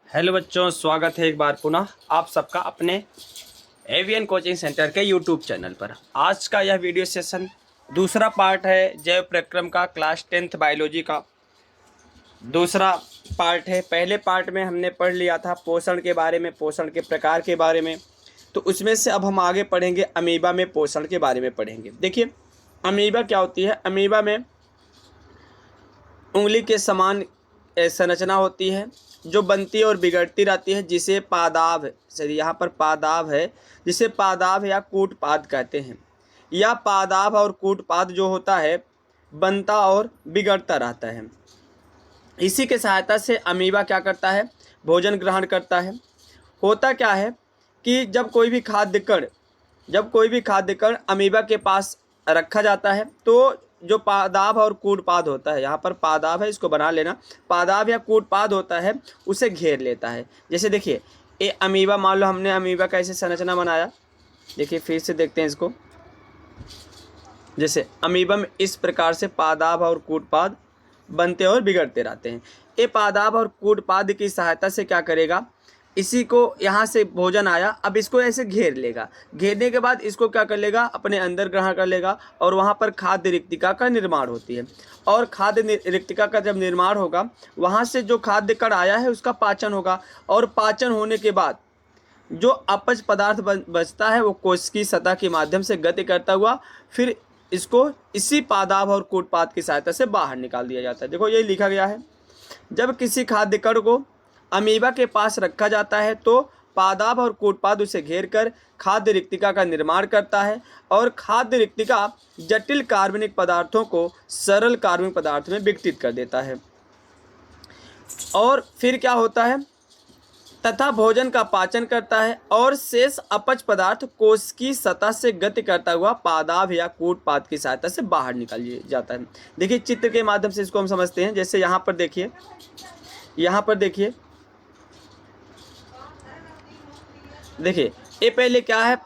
Hello बच्चों, स्वागत है एक बार पुनः आप सबका अपने एवियन कोचिंग सेंटर के यूट्यूब चैनल पर। आज का यह वीडियो सेशन दूसरा पार्ट है जैव प्रक्रम का, क्लास 10th बायोलॉजी का दूसरा पार्ट है। पहले पार्ट में हमने पढ़ लिया था पोषण के बारे में, पोषण के प्रकार के बारे में, तो उसमें से अब हम आगे पढ़ेंगे अमीबा में पोषण के बारे में पढ़ेंगे। देखिए अमीबा क्या होती है। अमीबा में उंगली के समान संरचना होती है जो बनती और बिगड़ती रहती है, जिसे पादाव, सॉरी यहाँ पर पादाव है, जिसे पादाव या कूटपाद कहते हैं। यह पादाव और कूटपाद जो होता है बनता और बिगड़ता रहता है। इसी के सहायता से अमीबा क्या करता है, भोजन ग्रहण करता है। होता क्या है कि जब कोई भी खाद्य कण अमीबा के पास रखा जाता है तो जो पादाव और कूटपाद होता है, यहाँ पर पादाव है, इसको बना लेना, पादाव या कूटपाद होता है, उसे घेर लेता है। जैसे देखिए ये अमीबा, मान लो हमने अमीबा का ऐसे संरचना बनाया। देखिए फिर से देखते हैं इसको। जैसे अमीबा में इस प्रकार से पादाव और कूटपाद बनते और बिगड़ते रहते हैं। ये पादाव और कूटपाद की सहायता से क्या करेगा, इसी को यहाँ से भोजन आया, अब इसको ऐसे घेर लेगा। घेरने के बाद इसको क्या कर लेगा, अपने अंदर ग्रहण कर लेगा और वहाँ पर खाद्य रिक्तिका का निर्माण होती है। और खाद्य रिक्तिका का जब निर्माण होगा, वहाँ से जो खाद्य कण आया है उसका पाचन होगा, और पाचन होने के बाद जो अपच पदार्थ बचता है वो कोश की सतह के माध्यम से गति करता हुआ फिर इसको इसी पादाव और कूटपाद की सहायता से बाहर निकाल दिया जाता है। देखो ये लिखा गया है, जब किसी खाद्य कण को अमीबा के पास रखा जाता है तो पादाव और कूटपाद उसे घेर कर खाद्य रिक्तिका का निर्माण करता है, और खाद्य रिक्तिका जटिल कार्बनिक पदार्थों को सरल कार्बनिक पदार्थ में विघटित कर देता है। और फिर क्या होता है, तथा भोजन का पाचन करता है और शेष अपच पदार्थ कोश की सतह से गति करता हुआ पादाव या कूटपाद की सहायता से बाहर निकाल जाता है। देखिए चित्र के माध्यम से इसको हम समझते हैं। जैसे यहाँ पर देखिए, देखिए ये पहले क्या है,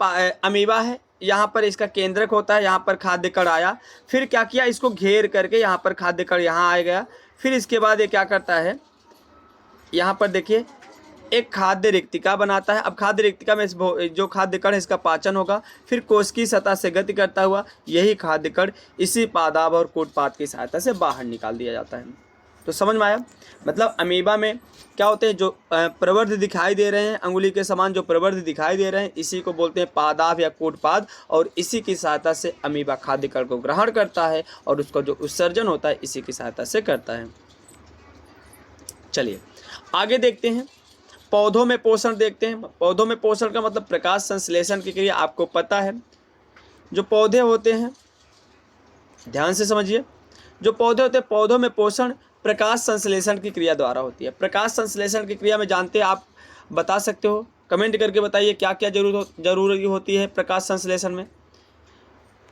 अमीबा है, यहाँ पर इसका केंद्रक होता है, यहाँ पर खाद्य कण आया, फिर क्या किया, इसको घेर करके यहाँ पर खाद्य कण यहाँ आ गया। फिर इसके बाद ये क्या करता है, यहाँ पर देखिए एक खाद्य रिक्तिका बनाता है। अब खाद्य रिक्तिका में जो खाद्य कण है इसका पाचन होगा, फिर कोश की सतह से गति करता हुआ यही खाद्य कण इसी पादाव और कूटपाद की सहायता से बाहर निकाल दिया जाता है। तो समझ में आया, मतलब अमीबा में क्या होते हैं, जो प्रवर्ध दिखाई दे रहे हैं, अंगुली के समान जो प्रवर्ध दिखाई दे रहे हैं, इसी को बोलते हैं पादाव या कूटपाद, और इसी की सहायता से अमीबा खाद्य कण को ग्रहण करता है और उसका जो उत्सर्जन होता है इसी की सहायता से करता है। चलिए आगे देखते हैं, पौधों में पोषण देखते हैं। पौधों में पोषण का मतलब प्रकाश संश्लेषण की क्रिया, आपको पता है। जो पौधे होते हैं, ध्यान से समझिए, जो पौधे होते हैं, पौधों में पोषण प्रकाश संश्लेषण की क्रिया द्वारा होती है। प्रकाश संश्लेषण की क्रिया में जानते हैं, आप बता सकते हो, कमेंट करके बताइए क्या क्या जरूरी होती है प्रकाश संश्लेषण में,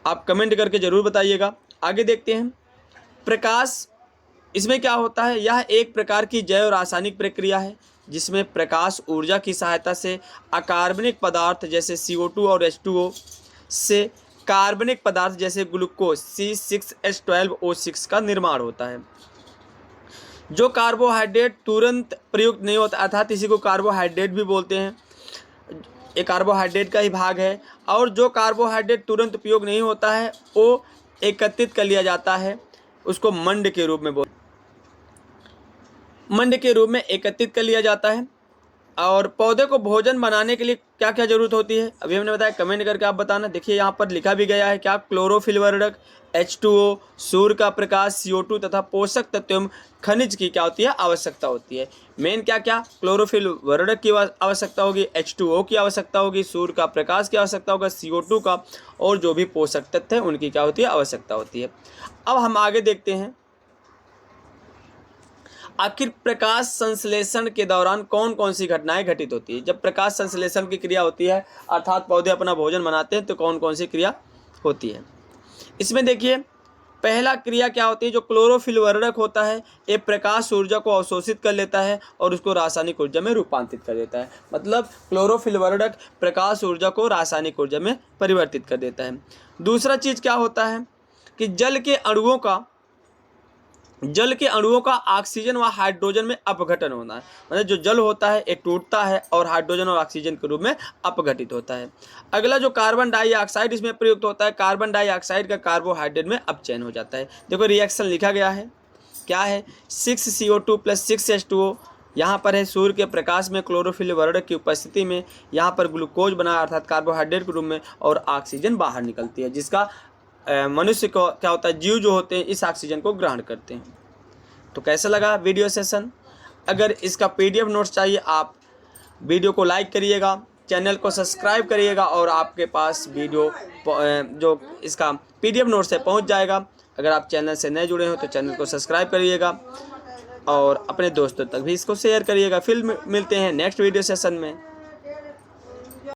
आप कमेंट करके जरूर बताइएगा। आगे देखते हैं, प्रकाश, इसमें क्या होता है, यह एक प्रकार की जैव रासायनिक प्रक्रिया है जिसमें प्रकाश ऊर्जा की सहायता से अकार्बनिक पदार्थ जैसे CO2 और H2O से कार्बनिक पदार्थ जैसे ग्लूकोज C6H12O6 का निर्माण होता है। जो कार्बोहाइड्रेट तुरंत प्रयुक्त नहीं होता, अर्थात इसी को कार्बोहाइड्रेट भी बोलते हैं, ये कार्बोहाइड्रेट का ही भाग है। और जो कार्बोहाइड्रेट तुरंत उपयोग नहीं होता है वो एकत्रित कर लिया जाता है, उसको मंड के रूप में एकत्रित कर लिया जाता है। और पौधे को भोजन बनाने के लिए क्या क्या जरूरत होती है, अभी हमने बताया, कमेंट करके आप बताना। देखिए यहाँ पर लिखा भी गया है क्या, क्लोरोफिल वर्णक, H2O, सूर्य का प्रकाश, CO2 तथा पोषक तत्व एवं खनिज की क्या होती है, आवश्यकता होती है। मेन क्या क्या, क्लोरोफिल वर्णक की आवश्यकता होगी, H2O की आवश्यकता होगी, सूर्य का प्रकाश की आवश्यकता होगा, CO2 का, और जो भी पोषक तत्व है उनकी क्या होती है, आवश्यकता होती है। अब हम आगे देखते हैं, आखिर प्रकाश संश्लेषण के दौरान कौन कौन सी घटनाएं घटित होती है। जब प्रकाश संश्लेषण की क्रिया होती है, अर्थात पौधे अपना भोजन बनाते हैं, तो कौन कौन सी क्रिया होती है। इसमें देखिए पहला क्रिया क्या होती है, जो क्लोरोफिल वर्णक होता है, ये प्रकाश ऊर्जा को अवशोषित कर लेता है और उसको रासायनिक ऊर्जा में रूपांतरित कर देता है। मतलब क्लोरोफिल वर्णक प्रकाश ऊर्जा को रासायनिक ऊर्जा में परिवर्तित कर देता है। दूसरा चीज़ क्या होता है कि जल के अणुओं का जल के अणुओं का ऑक्सीजन व हाइड्रोजन में अपघटन होना है, मतलब जो जल होता है एक टूटता है और हाइड्रोजन और ऑक्सीजन के रूप में अपघटित होता है। अगला जो कार्बन डाइऑक्साइड इसमें प्रयुक्त होता है, कार्बन डाइऑक्साइड का कार्बोहाइड्रेट में अपचयन हो जाता है। देखो रिएक्शन लिखा गया है, क्या है 6CO2 + 6H2O। यहाँ पर है सूर्य के प्रकाश में क्लोरोफिल वर्ण की उपस्थिति में यहाँ पर ग्लूकोज बना अर्थात कार्बोहाइड्रेट के रूप में और ऑक्सीजन बाहर निकलती है, जिसका मनुष्य को क्या होता है, जीव जो होते हैं इस ऑक्सीजन को ग्रहण करते हैं। तो कैसा लगा वीडियो सेशन? अगर इसका PDF नोट्स चाहिए आप वीडियो को लाइक करिएगा, चैनल को सब्सक्राइब करिएगा और आपके पास वीडियो जो इसका PDF नोट्स है पहुंच जाएगा। अगर आप चैनल से नए जुड़े हो तो चैनल को सब्सक्राइब करिएगा और अपने दोस्तों तक भी इसको शेयर करिएगा। फिर मिलते हैं नेक्स्ट वीडियो सेशन में।